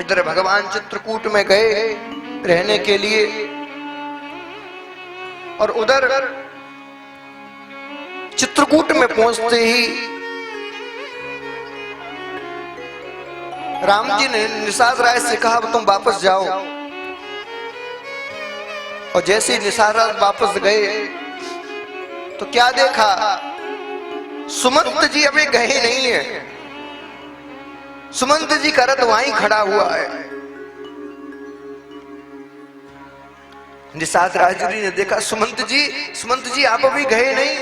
इधर भगवान चित्रकूट में गए रहने के लिए, और उधर चित्रकूट में पहुंचते ही राम जी ने निषाद राय से कहा तुम वापस जाओ। और जैसे ही निषाद राय वापस गए तो क्या देखा, सुमंत जी अभी गए नहीं है। सुमंत जी का रथ वहीं खड़ा हुआ है। निषाद राय ने देखा सुमंत जी आप अभी गए नहीं।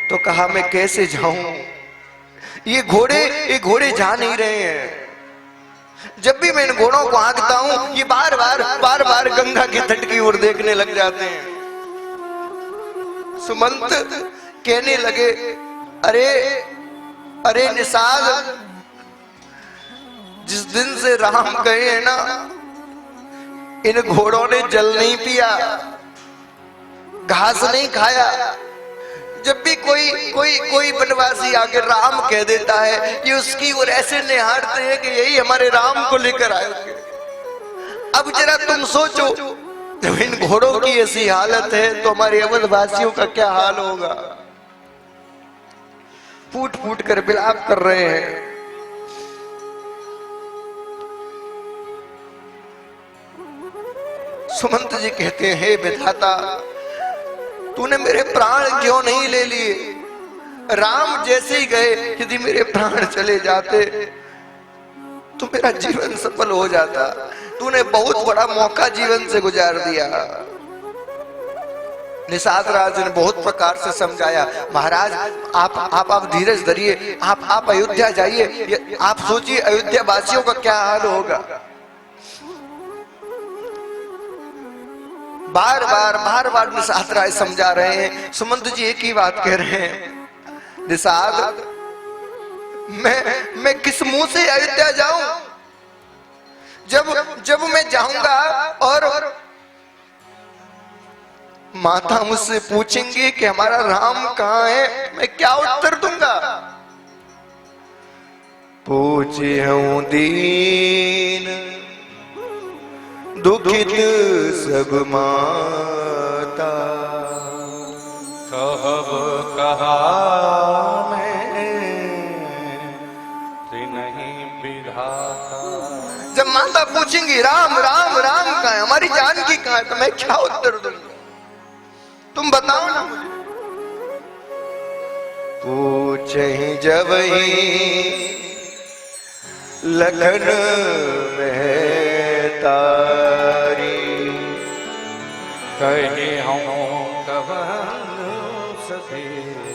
तो कहा मैं कैसे जाऊं, ये घोड़े जा नहीं रहे हैं। जब भी मैं इन घोड़ों को हाँकता हूं ये बार बार गंगा के तट की ओर देखने लग जाते हैं। सुमंत कहने लगे अरे निषाद, जिस दिन से राम गए हैं ना, इन घोड़ों ने जल नहीं पिया, घास नहीं खाया। जब भी कोई बनवासी आके राम कह देता है कि उसकी ओर ऐसे निहारते हैं कि यही हमारे राम को लेकर आए होंगे। अब जरा तुम सोचो, जब इन घोड़ों की ऐसी हालत है तो हमारे अवधवासियों का क्या हाल होगा। फूट फूट कर विलाप कर रहे हैं। सुमंत जी कहते हैं हे विधाता, तूने मेरे प्राण क्यों नहीं ले लिए। राम जैसे ही गए, यदि मेरे प्राण चले जाते तो मेरा जीवन सफल हो जाता। तूने बहुत बड़ा मौका जीवन से गुजार दिया। निषाद राज ने बहुत प्रकार से समझाया, महाराज आप धीरज धरिए, आप अयोध्या जाइए। आप सोचिए अयोध्या वासियों का क्या हाल होगा। बार बार निषाद राय समझा रहे हैं। सुमंत जी एक ही बात कह रहे हैं, निषाद मैं किस मुंह से अयोध्या जाऊं। जब मैं जाऊंगा और माता मुझसे पूछेंगे कि हमारा राम कहाँ है, मैं क्या उत्तर दूंगा। पूछे हूं दीन दुखित सब माता, कहब कहा मैं नहीं विधाता। जब माता पूछेंगी राम कहाँ है, हमारी जानकी कहाँ है, तो मैं क्या उत्तर दूंगा। तुम बताओ ना मुझे। पूछे जब ही लगन में तारी, कहे हम कवन सके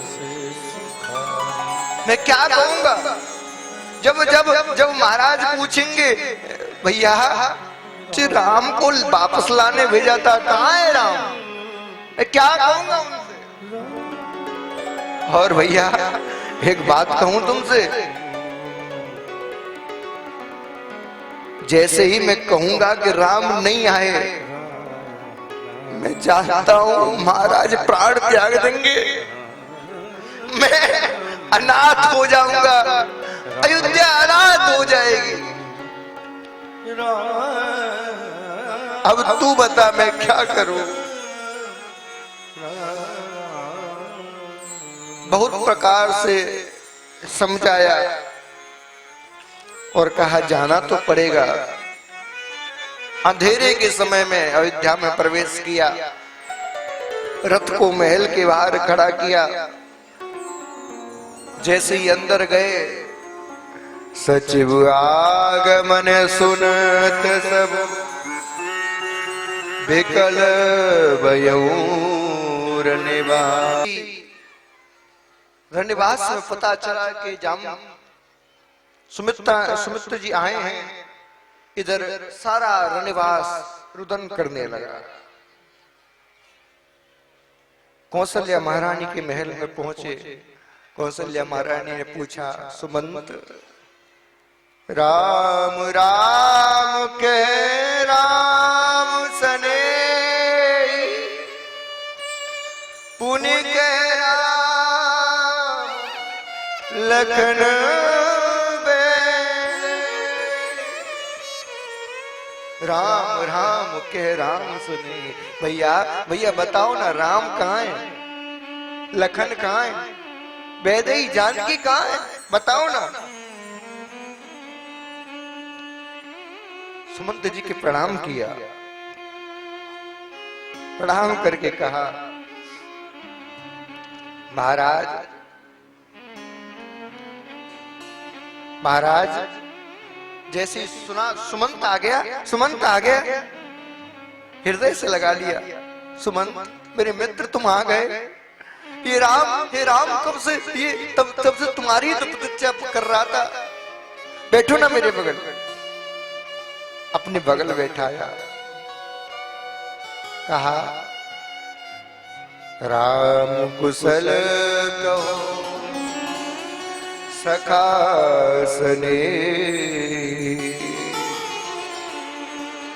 से सुखा। मैं क्या कहूंगा। जब महाराज पूछेंगे भैया राम को वापस लाने भेजा था, कहाँ है राम, मैं क्या कहूंगा उनसे। और भैया एक बात कहूं तुमसे, जैसे ही मैं कहूंगा कि राम नहीं आए, मैं चाहता हूं महाराज प्राण त्याग देंगे, मैं अनाथ हो जाऊंगा, अयोध्या अनाथ हो जाएगी। अब तू बता मैं क्या करूं। बहुत प्रकार से समझाया और कहा जाना तो पड़ेगा। अंधेरे के समय में अयोध्या में प्रवेश किया, रथ को महल के बाहर खड़ा किया। जैसे ही अंदर गए, सचिव आगमन सुनत सब बिकल भयऊ रनिवास। रनिवास में पता चला कि सुमित्र जी आए हैं। इधर सारा रनिवास रुदन करने लगा। कौशल्या महारानी के महल में पहुंचे। कौशल्या महारानी ने पूछा, सुमंत राम राम के राम सने पुनि के राम लखन बेरा। राम राम कह राम सुने। भैया भैया बताओ ना, राम कहाँ है, लखन कहाँ है, वैदेही जानकी कहाँ है, बताओ ना। सुमंत जी के प्रणाम किया, प्रणाम करके कहा महाराज महाराज, जैसे सुना सुमंत आ गया, सुमंत आ गया, हृदय से लगा लिया। सुमंत मेरे मित्र तुम आ गए। ये राम कब से, ये तब से तुम्हारी तो प्रतीक्षा कर रहा था। बैठो ना मेरे बगल, अपने बगल बैठाया, कहा राम कुशल कहो सखा सने,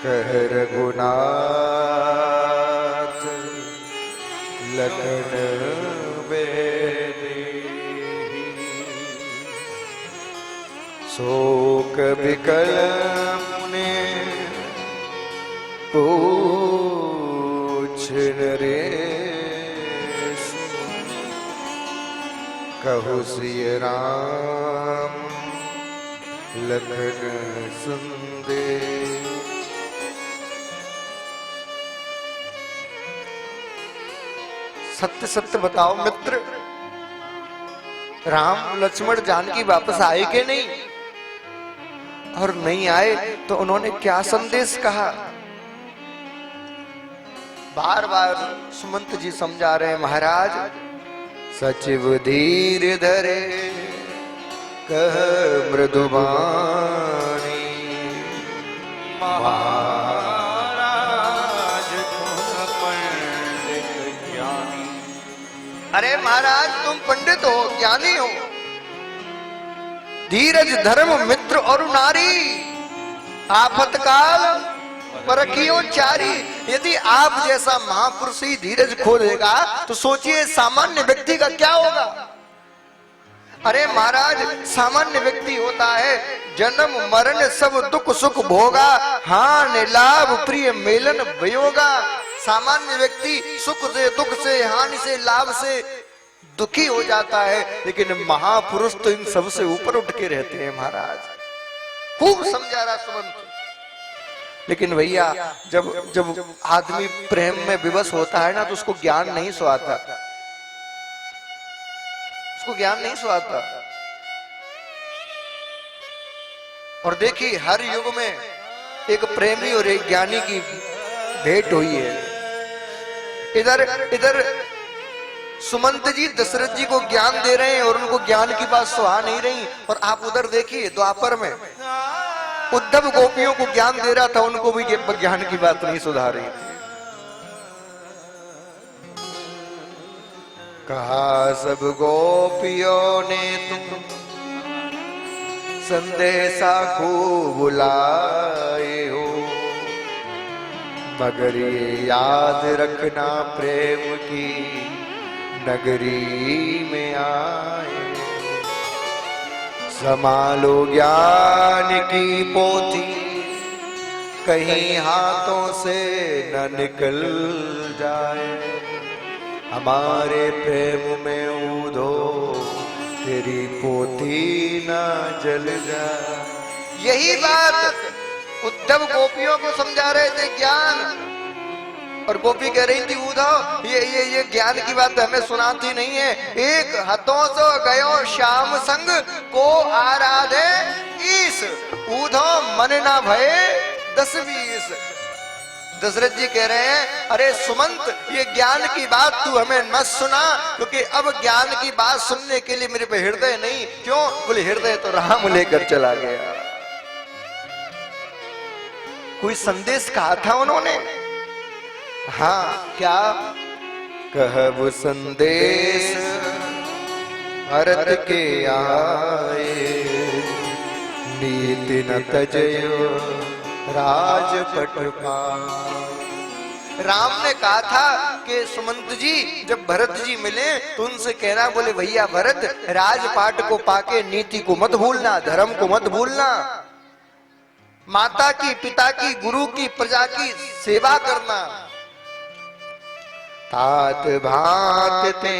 कह रघुनाथ लखन बेदेही, शोक विकल मुने पूछ नरेश, कहु सिय राम लखन संदेश। सत्य सत्य बताओ मित्र, राम लक्ष्मण जानकी वापस आए कि नहीं? और नहीं आए तो उन्होंने क्या संदेश कहा? बार बार सुमंत जी समझा रहे हैं, महाराज सचिव धीर धरे कह मृदुबानी, महाराज तुम पंडित ज्ञानी। अरे महाराज तुम पंडित हो, ज्ञानी हो, धीरज धर्म मित्र और नारी, आफतकाल परखियो चारी। यदि आप जैसा महापुरुष ही धीरज खो देगा तो सोचिए सामान्य व्यक्ति का क्या होगा। अरे महाराज सामान्य व्यक्ति होता है जन्म मरण सब दुख सुख भोगा, हान लाभ प्रिय मेलन वियोगा। सामान्य व्यक्ति सुख से दुख से हानि से लाभ से दुखी हो जाता है, लेकिन महापुरुष तो इन सब से ऊपर उठ के रहते हैं। महाराज खूब समझा रहा सुमंत। लेकिन भैया जब जब आदमी प्रेम में विवश होता है ना तो उसको ज्ञान नहीं सुहाता, उसको ज्ञान नहीं सुहाता। और देखिए हर युग में एक प्रेमी और एक ज्ञानी की भेंट हुई है। इधर सुमंत जी दशरथ जी को ज्ञान दे रहे हैं और उनको ज्ञान की बात सुहा नहीं रही, और आप उधर देखिए द्वापर में उद्धव गोपियों को ज्ञान दे रहा था, उनको भी ज्ञान की बात नहीं सुधा रही थी। कहा सब गोपियों ने तुम संदेशा खूब बुलाए हो, मगर ये याद रखना प्रेम की नगरी में आए। संभालो ज्ञान की पोथी कहीं हाथों से न निकल जाए, हमारे प्रेम में ऊधो तेरी पोथी न जल जाए। यही बात उद्धव गोपियों को समझा रहे थे ज्ञान, और गोपी कह रही थी उद्धव ये ज्ञान की बात हमें सुनाती नहीं है। एक हाथों से गयो श्याम संग को आराधे ईस, उद्धव मन ना भय 10-20। दशरथ जी कह रहे हैं अरे सुमंत ये ज्ञान की बात तू हमें न सुना, क्योंकि अब ज्ञान की बात सुनने के लिए मेरे पे हृदय नहीं। क्यों? बोले हृदय तो राम लेकर चला गया। कोई संदेश कहा था उन्होंने? हाँ क्या? कहब संदेश भरत के आए, नीति न तजयो राजपट पाए। राम ने कहा था कि सुमंत जी जब भरत जी मिले तो उनसे कहना, बोले भैया भरत राजपाट को पाके नीति को मत भूलना, धर्म को मत भूलना। माता की, पिता की, गुरु की, प्रजा की सेवा करना। तात भांत ते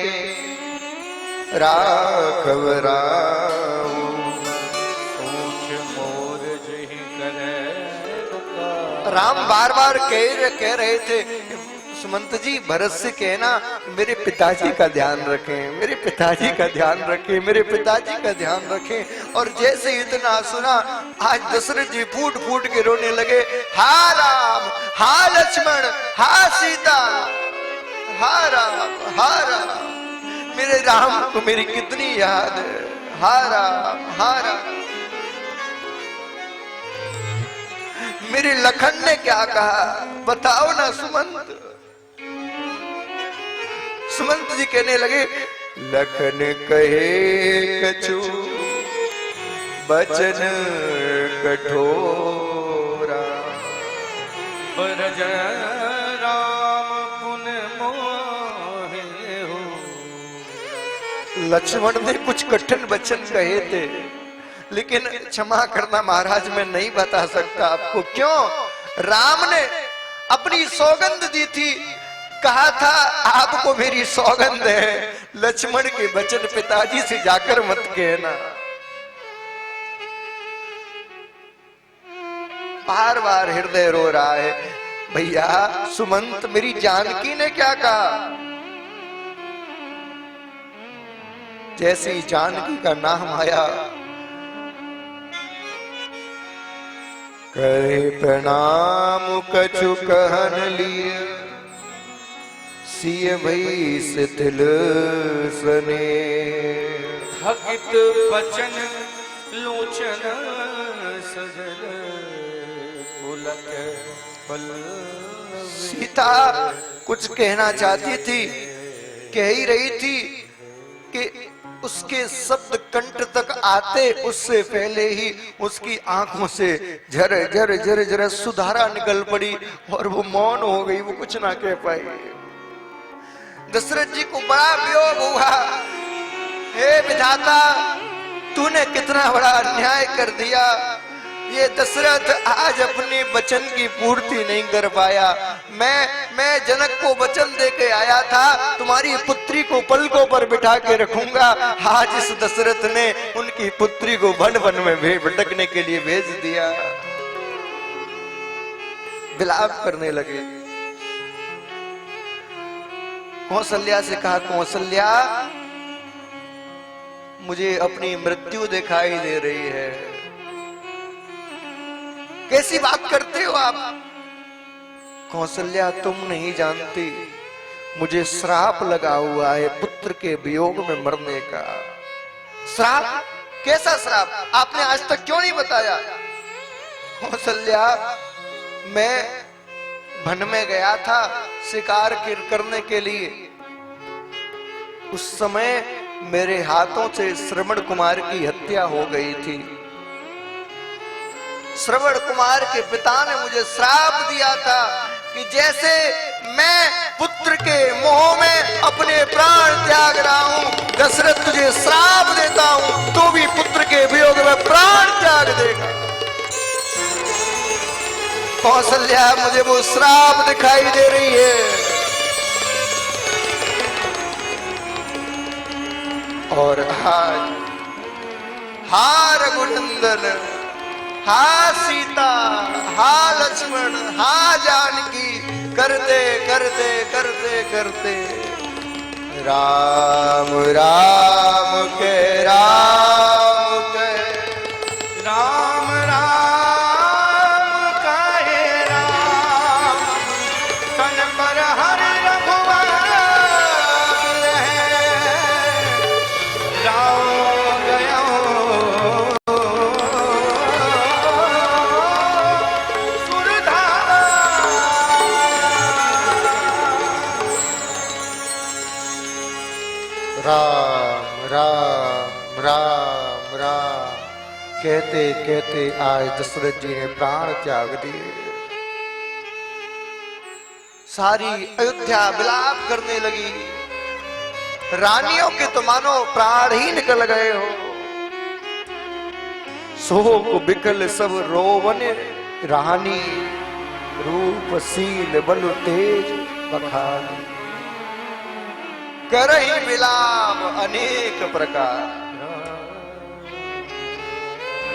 राघव राव, सोच मोर जही करे बता। राम बार बार कह रहे थे सुमंत जी, भरत से कहना मेरे पिताजी का ध्यान रखें, मेरे पिताजी का ध्यान रखें, मेरे पिताजी का ध्यान रखें। और जैसे इतना सुना, आज दशरथ जी फूट फूट के रोने लगे। हा राम, हा लक्ष्मण, हा सीता, हा राम, हा राम, मेरे राम को मेरी कितनी याद है। हा राम, हा राम। मेरे लखन ने क्या कहा बताओ ना सुमंत। सुमंत जी कहने लगे, लखन कहे कछु बचन कठोरा, बरज राम पुन मोहे हो। लक्ष्मण ने कुछ कठिन वचन कहे थे, लेकिन क्षमा करना महाराज मैं नहीं बता सकता आपको। क्यों? राम ने अपनी सौगंध दी थी, कहा था आपको मेरी सौगंध है, लक्ष्मण के वचन पिताजी से जाकर मत कहना। बार बार हृदय रो रहा है। भैया सुमंत, मेरी जानकी ने क्या कहा? जैसे ही जानकी का नाम आया, करे प्रणाम कछु कहन लिए, सिय भई शिथिल सने। भगित बचन लोचन सजल, पुलक पल। सीता कुछ कहना चाहती थी, कह ही रही थी कि उसके शब्द कंठ तक आते उससे पहले ही उसकी आंखों से झर झर झर झर सुधारा निकल पड़ी और वो मौन हो गई, वो कुछ ना कह पाई। दशरथ जी को बड़ा वियोग हुआ। हे विधाता, तूने कितना बड़ा अन्याय कर दिया। ये दशरथ आज अपने वचन की पूर्ति नहीं कर पाया। मैं जनक को वचन दे के आया था, तुम्हारी पुत्री को पलकों पर बिठा के रखूंगा। आज इस दशरथ ने उनकी पुत्री को वन वन में भटकने के लिए भेज दिया। विलाप करने लगे। कौशल्या से कहा, कौशल्या मुझे अपनी मृत्यु दिखाई दे रही है। कैसी बात करते हो आप? कौशल्या तुम नहीं जानती, मुझे श्राप लगा हुआ है पुत्र के वियोग में मरने का। श्राप? कैसा श्राप? आपने आज तक क्यों नहीं बताया? कौशल्या, मैं वन में गया था शिकार करने के लिए। उस समय मेरे हाथों से श्रवण कुमार की हत्या हो गई थी। श्रवण कुमार के पिता ने मुझे श्राप दिया था कि जैसे मैं पुत्र के मोह में अपने प्राण त्याग रहा हूं, दशरथ तुझे श्राप देता हूं, तू भी पुत्र के वियोग में प्राण त्याग देगा। कौशल्या, मुझे वो श्राप दिखाई दे रही है। और आज हा रघुनंदन, हा सीता, हा लक्ष्मण, हा जानकी, करते करते करते करते राम राम के राम के राम राम कहे राम, तन पर हरि रघुवर रहे। राम गयो सुरधारा। राम राम राम राम कहते कहते आज दशरथ जी ने प्राण त्याग दिए। सारी अयोध्या विलाप करने लगी। रानियों के तो मानो प्राण ही निकल गए हो। शोक बिकल सब रोवन रानी, रूप सील बल तेज बखान। करही विलाप अनेक प्रकार।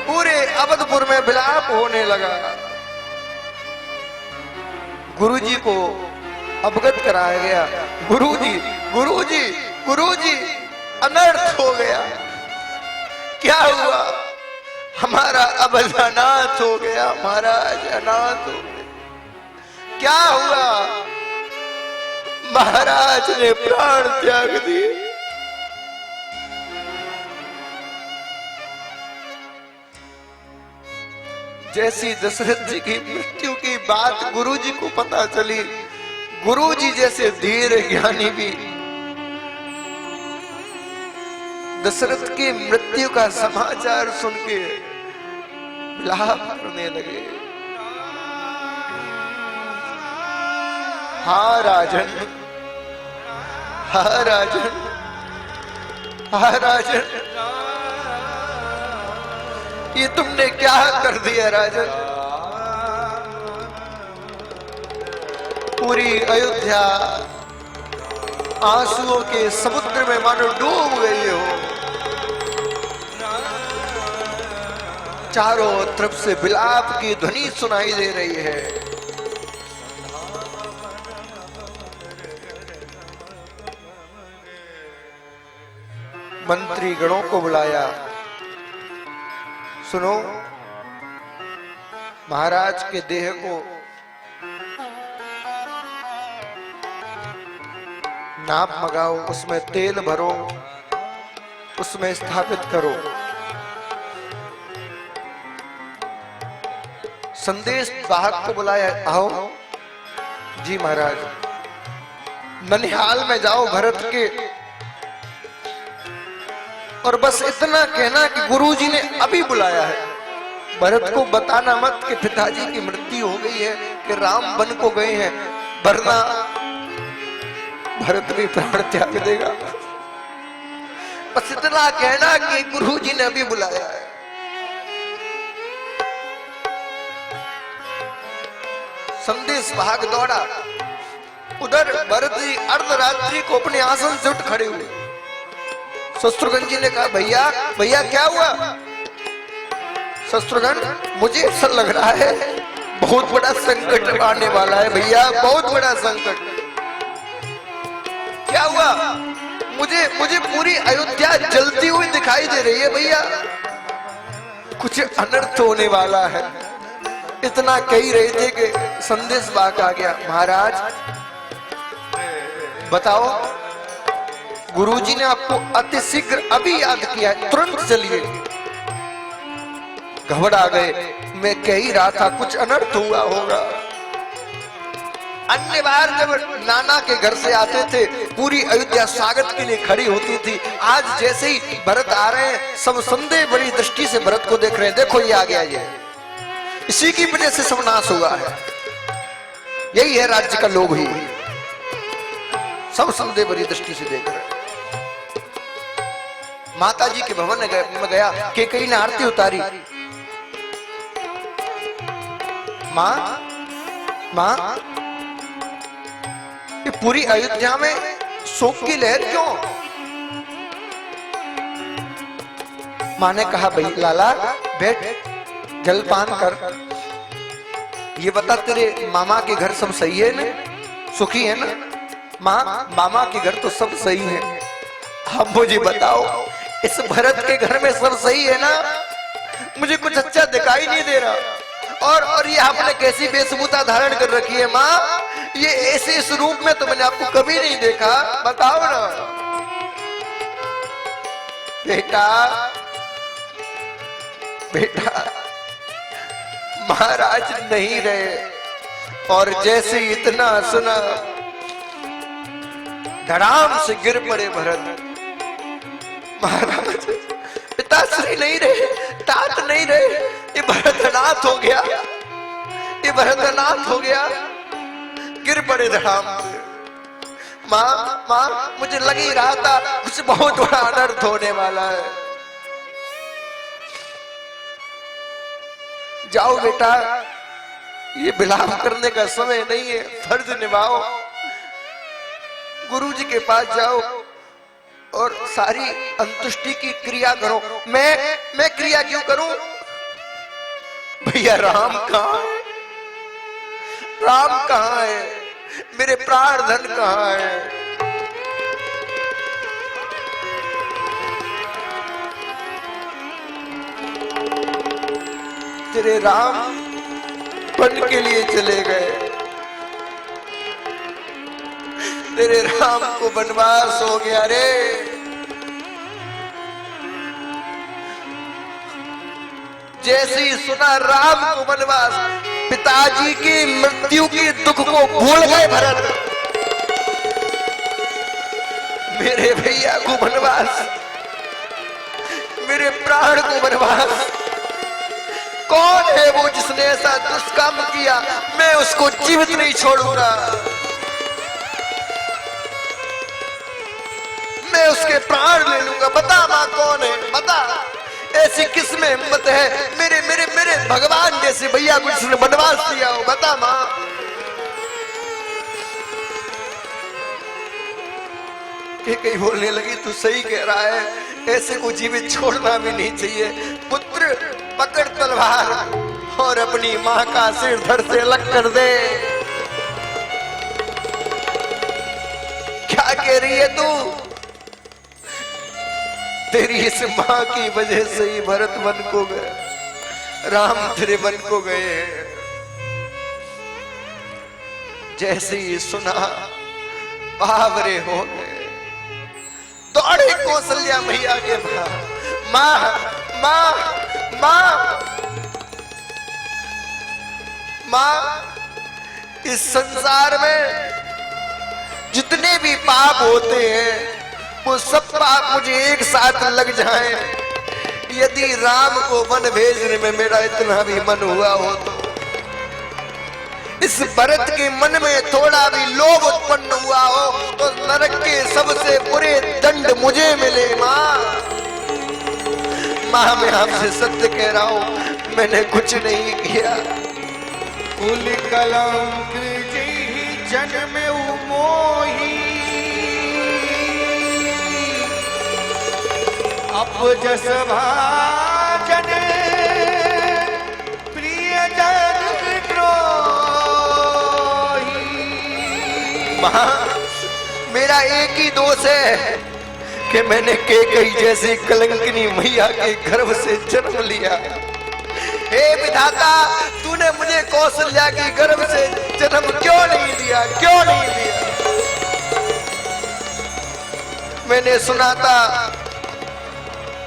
पूरे अवधपुर में विलाप होने लगा। गुरुजी को अवगत कराया गया, गुरुजी गुरुजी गुरुजी अनर्थ हो गया। क्या हुआ? हमारा अब अनाथ हो गया, महाराज अनाथ हो गया। क्या हुआ? महाराज ने प्राण त्याग दिए। जैसी दशरथ जी की मृत्यु की बात गुरुजी को पता चली, गुरुजी जैसे धीर ज्ञानी भी दशरथ की मृत्यु का समाचार सुन के विलाप करने लगे। हाँ राजन, हाँ राजन, हाँ राजन, ये तुमने क्या कर दिया राजन? पूरी अयोध्या आंसुओं के समुद्र में मानो डूब गई हो। चारों तरफ से विलाप की ध्वनि सुनाई दे रही है। मंत्री गणों को बुलाया। सुनो, महाराज के देह को नाप मंगाओ, उसमें तेल भरो, उसमें स्थापित करो। संदेश वाहक को बुलाया। आओ। जी महाराज। ननिहाल में जाओ भरत के, और बस इतना कहना कि गुरुजी ने अभी बुलाया है। भरत को बताना मत कि पिताजी की मृत्यु हो गई है, कि राम वन को गए हैं, वरना भरत भी प्राण त्याग देगा। बस इतना कहना कि गुरुजी ने अभी बुलाया है। संदेश भाग दौड़ा। उधर भरत जी अर्धरात्रि को अपने आसन से उठ खड़े हुए। शत्रुघ्न जी ने कहा, भैया भैया क्या हुआ? शत्रुघ्न, मुझे ऐसा लग रहा है बहुत बड़ा संकट आने वाला है भैया, बहुत बड़ा संकट। क्या हुआ? मुझे पूरी अयोध्या जलती हुई दिखाई दे रही है भैया, कुछ अनर्थ होने वाला है। इतना कह ही रहे थे कि संदेश वाहक आ गया। महाराज बताओ, गुरुजी ने आपको अति शीघ्र अभी याद किया है, तुरंत चलिए। घबरा गए। मैं कह ही रहा था कुछ अनर्थ हुआ होगा। अन्य बार जब नाना के घर से आते थे, पूरी अयोध्या स्वागत के लिए खड़ी होती थी। आज जैसे ही भरत आ रहे हैं, सब संदेह बड़ी दृष्टि से भरत को देख रहे हैं। देखो ये आ गया, ये इसी की वजह से सब नाश हुआ है। यही है राज्य का लोग ही, सब संदेह बड़ी दृष्टि से देख रहे हैं। माता जी के भवन में गया, केकई ने आरती उतारी। मां मां, ये पूरी अयोध्या में शोक की लहर क्यों? मां ने कहा, भाई लाला बैठ, जलपान कर। ये बता, तेरे मामा के घर सब सही है ना, सुखी है ना? मां, मामा के घर तो सब सही है। अब मुझे बताओ, इस भरत के घर में सब सही है ना? मुझे कुछ अच्छा दिखाई नहीं दे रहा। और ये आपने कैसी वेशभूषा धारण कर रखी है माँ? ये ऐसे इस रूप में तो मैंने आपको कभी नहीं देखा, बताओ ना। बेटा बेटा, महाराज नहीं रहे, और जैसे इतना सुना धड़ाम से गिर पड़े भरत। महाराज पिताश्री नहीं रहे, तात नहीं रहे, ये भरत अनाथ हो गया, ये भरत अनाथ हो गया। गिर पड़े धड़ाम से। माँ माँ, मुझे लग ही रहा था कुछ बहुत बड़ा अनर्थ होने वाला है। जाओ बेटा, ये विलाप करने का समय नहीं है, फर्ज निभाओ। गुरु जी के पास जाओ और सारी अंतुष्टि की क्रिया करो। मैं क्रिया क्यों करूं? भैया राम कहां है? राम कहां है? मेरे प्राण धन कहां है? तेरे राम वन के लिए चले गए, तेरे राम को वनवास हो गया रे। जैसे ही सुना राम को वनवास, पिताजी की मृत्यु के दुख को भूल गए भरत। मेरे भैया को वनवास, मेरे प्राण को वनवास। कौन है वो जिसने ऐसा दुष्कर्म किया? मैं उसको जीवित नहीं छोड़ूंगा, मैं उसके प्राण ले लूंगा। बता मां कौन है? बता, ऐसी किसमें हिम्मत है? मेरे मेरे मेरे भगवान जैसे भैया को जिसने वनवास दिया हो, बता मां। कहीं बोलने लगी, तू सही कह रहा है, ऐसे को जीवित छोड़ना भी नहीं चाहिए। पुत्र पकड़ तलवार और अपनी मां का सिर धड़ से अलग कर दे। क्या कह रही है तू? तेरी इस मां की वजह से ही भरत वन को गए, राम तेरे वन को गए। जैसे ही सुना बावरे हो गए, दौड़े कौशल्या मैया के मां, मां, मां, मां। इस संसार में जितने भी पाप होते हैं, वो सब पाप मुझे एक साथ लग जाएं, यदि राम को वन भेजने में मेरा इतना भी मन हुआ हो तो। इस भरत के मन में थोड़ा भी लोभ उत्पन्न हुआ हो तो नरक के सबसे बुरे दंड मुझे मिले। मां, मां मैं आपसे सत्य कह रहा हूं, मैंने कुछ नहीं किया। कुल कलंक जन्म मोही, अपजस भाजन प्रिय जन द्रोही। मां, मेरा एक ही दोष है कि मैंने कैकेयी जैसी कलंकिनी मैया के गर्भ से जन्म लिया। हे विधाता, तूने मुझे कौशल्या की गर्भ से जन्म क्यों नहीं दिया? क्यों नहीं दिया? मैंने सुना था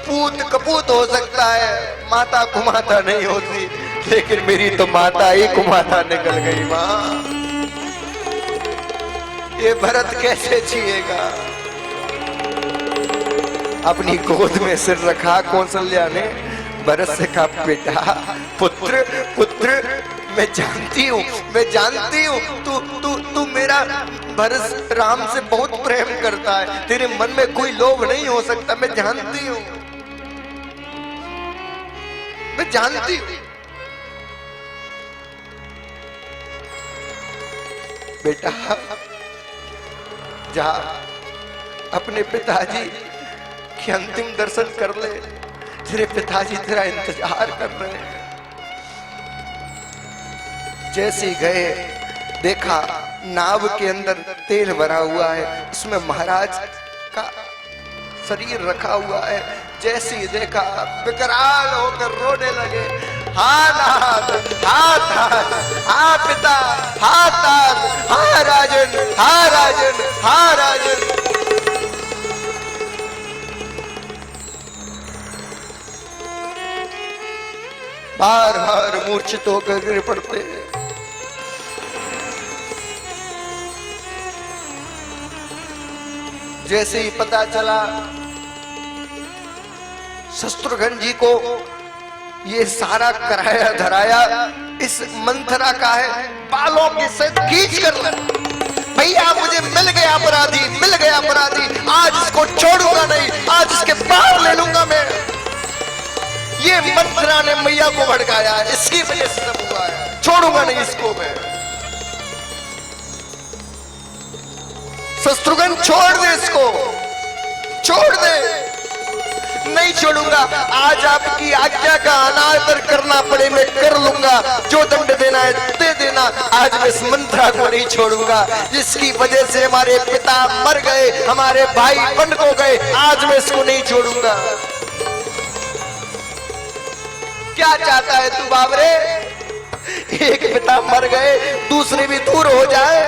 पूत कपूत हो सकता है, माता कुमाता नहीं होती, लेकिन मेरी तो माता ही कुमाता निकल गई। मां, ये भरत कैसे जिएगा? अपनी गोद में सिर रखा कौशल्या ने, भरत से कहा, बेटा, पुत्र, पुत्र, मैं जानती हूँ, मैं जानती हूँ, तू मेरा भरत राम से बहुत प्रेम करता है, तेरे मन में कोई लोभ नहीं हो सकता, मैं जानती हूँ, मैं जानती हूँ। बेटा जा, अपने पिताजी के अंतिम दर्शन कर ले, तेरे पिताजी तेरा इंतजार कर रहे हैं। जैसे ही गए, देखा नाव के अंदर तेल भरा हुआ है, उसमें महाराज का शरीर रखा हुआ है। जैसे ही देखा, विकराल होकर रोने लगे। हाँ नाथ, हाँ नाथ, हाँ पिता, हाँ तात, हाँ राजन, हाँ राजन, हाँ राजन। बार बार मूर्छित होकर गिर पड़ते हैं। जैसे ही पता चला शत्रुघ्न जी को ये सारा कराया धराया इस मंथरा का है, बालों के साथ खींच कर, भैया मुझे मिल गया अपराधी, मिल गया अपराधी, आज इसको छोड़ूंगा नहीं, आज इसके प्राण ले लूंगा मैं। ये मंत्रा ने मैया को भड़काया, इसकी वजह से सब हुआ है। छोड़ूंगा नहीं इसको मैं। शत्रुघ्न छोड़ दे इसको, छोड़ दे। नहीं छोड़ूंगा। आज आपकी आज्ञा का अनादर करना पड़े मैं कर लूंगा, जो दंड देना है दे देना। आज मैं इस मंत्रा को नहीं छोड़ूंगा, जिसकी वजह से हमारे पिता मर गए, हमारे भाई बंद हो गए। आज मैं इसको नहीं छोड़ूंगा। क्या चाहता है तू बाबरे? एक पिता मर गए, दूसरे भी दूर हो जाए।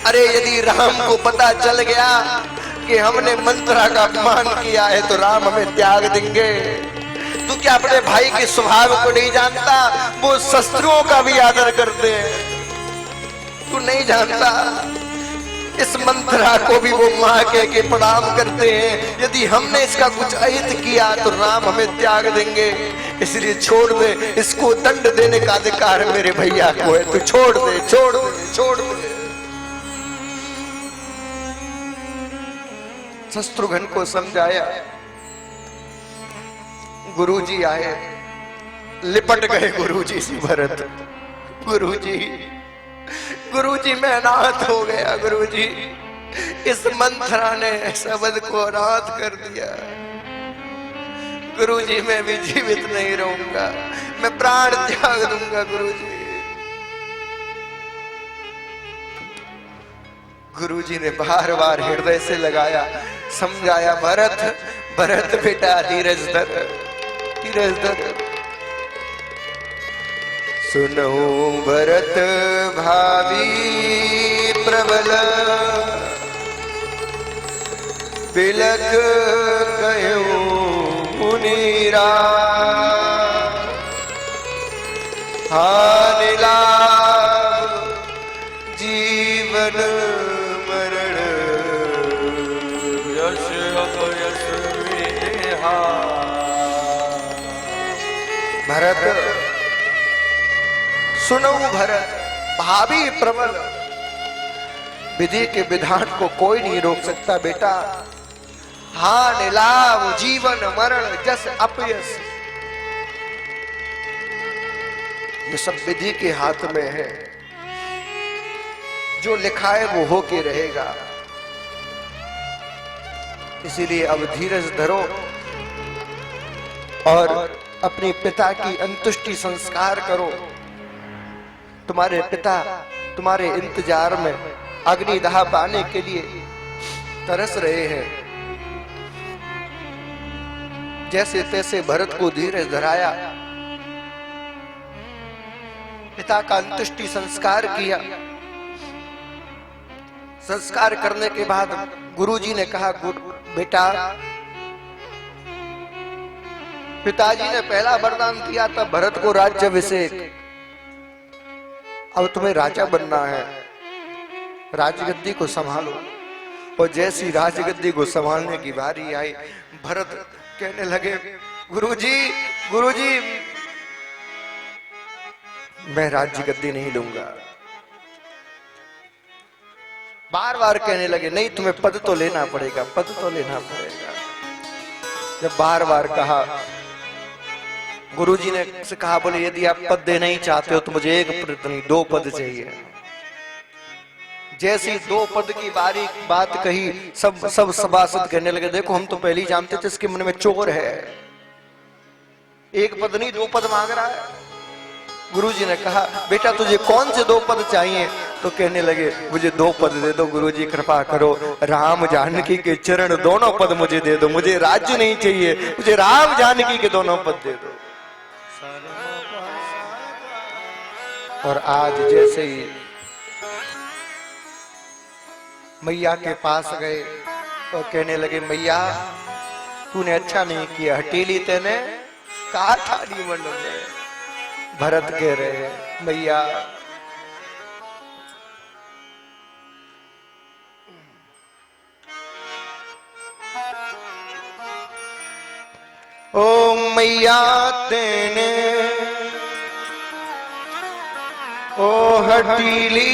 अरे यदि राम को पता चल गया कि हमने मंत्रा का अपमान किया है तो राम हमें त्याग देंगे। तू क्या अपने भाई के स्वभाव को नहीं जानता? वो शस्त्रों का भी आदर करते हैं, तू नहीं जानता। इस मंत्रा को भी वो मां कह के प्रणाम करते हैं। यदि हमने इसका कुछ अहित किया तो राम हमें त्याग देंगे, इसलिए छोड़ दे। इसको दंड देने का अधिकार मेरे भैया को है, तू छोड़ दे, छोड़ दे, छोड़ दे। शत्रुघ्न को समझाया। गुरुजी आए, लिपट गए गुरुजी से भरत। गुरुजी, गुरुजी मैं अनाथ हो गया। गुरुजी, इस मंत्रा ने शब्द को अनाथ कर दिया। गुरुजी मैं भी जीवित नहीं रहूंगा, मैं प्राण त्याग दूंगा। गुरुजी, गुरुजी ने बार बार हृदय से लगाया, समझाया। भरत, भरत बेटा धीरज धर, धीरज धर। सुनो भरत भावी प्रबल, बिलक कहो मुनीरा। हानि लाभ जीवन मरण, यश अपयश विदेहा। भरत सुनो, भरत भावी प्रबल, विधि के विधान को कोई नहीं रोक सकता बेटा। हानि लाभ जीवन मरण जस अपयश, ये सब विधि के हाथ में है। जो लिखा है वो होके रहेगा। इसीलिए अब धीरज धरो और अपने पिता की अंतुष्टि संस्कार करो। तुम्हारे पिता तुम्हारे इंतजार में अग्निदाह पाने के लिए तरस रहे हैं। जैसे तैसे भरत को धीरज धराया, पिता का अंतुष्टि संस्कार किया। संस्कार करने के बाद गुरुजी ने कहा, बेटा, पिताजी ने पहला वरदान दिया था भरत को राज्याभिषेक। अब तुम्हें राजा बनना है, राजगद्दी को संभालो। और जैसी राजगद्दी को संभालने की बारी आई, भरत कहने लगे, गुरुजी, गुरुजी, मैं राज्यगद्दी नहीं लूंगा। बार बार कहने लगे, नहीं तुम्हें पद तो लेना पड़ेगा, पद तो लेना पड़ेगा। जब बार बार कहा, गुरुजी ने से कहा, बोले यदि आप पद देना ही चाहते हो तो मुझे एक पद नहीं 2 पद चाहिए। जैसी 2 पद की बारी बात कही, सब सभासद कहने लगे, देखो हम तो पहले ही जानते थे इसके मन में चोर है, 1 पद नहीं 2 पद मांग रहा है। गुरुजी ने कहा, बेटा तुझे कौन से 2 पद चाहिए? तो कहने लगे, मुझे 2 पद दे दो गुरुजी, कृपा करो। राम जानकी के चरण दोनों पद मुझे दे दो, मुझे राज्य नहीं चाहिए, मुझे राम जानकी के दोनों पद दे दो। और आज जैसे ही मैया के पास गए और कहने लगे, मैया तूने अच्छा नहीं किया, हटेली तेने कहा था नहीं मन में। भरत कह रहे हैं, मैया ओ मैया तेने ओ हटीली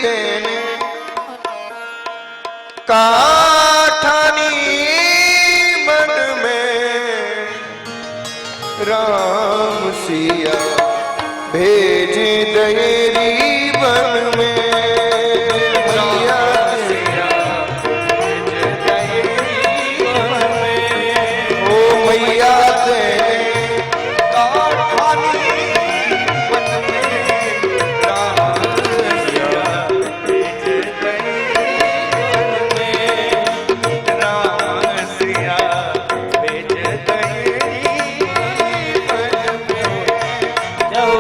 तेने काठानी मन में राम सिया भेज दयरी वन में मैया सिया भेज दयरी वन में। ओ मैया तेरे कारखानी वन में राम सिया भेज दयरी वन में। राम सिया भेज दयरी वन में। जाओ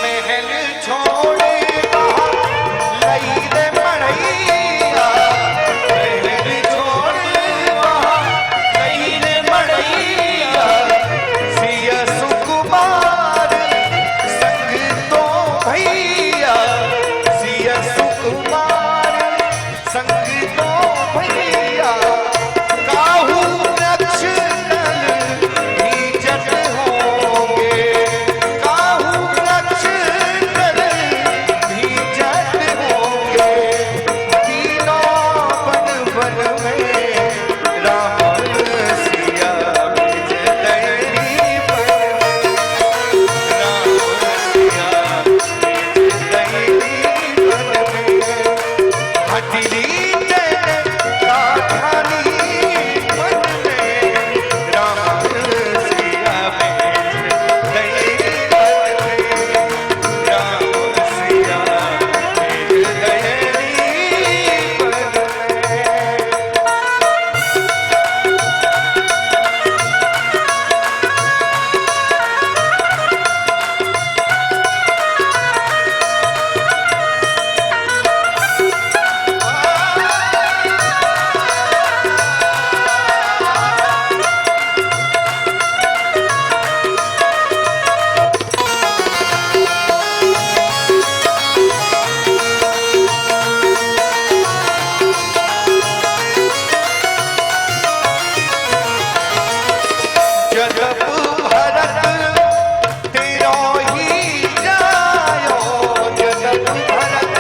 महल छोड़े बाहर लई रे मड़ैया। महल छोड़े बाहर लई रे मड़ैया। सिया सुकुमार संग तो भैया। सिया सुकुमार संग तो भैया। काहू रक्षण भीजत होंगे। काहू रक्षण भीजत होंगे। तीनों वन वन में राम सिया भेज दयरी वन में। राम सिया भेज दयरी वन में। हटली तेरे कारखानी वन में। राम सिया भेज दयरी वन में। राम सिया भेज दयरी वन में। जगत भरत तेरो ही जायो। जगत भरत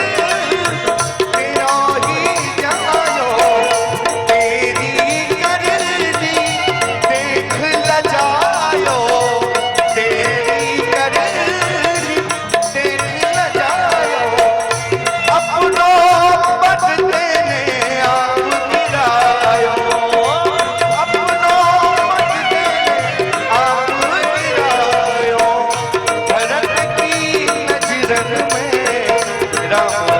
तेरो ही जायो। तेरी करनी देख लजायो। तेरी करनी देख लजायो। अपनों पद देने आप गिरायो। अपनों पद देने आप गिरायो। भरत की नजरन में राम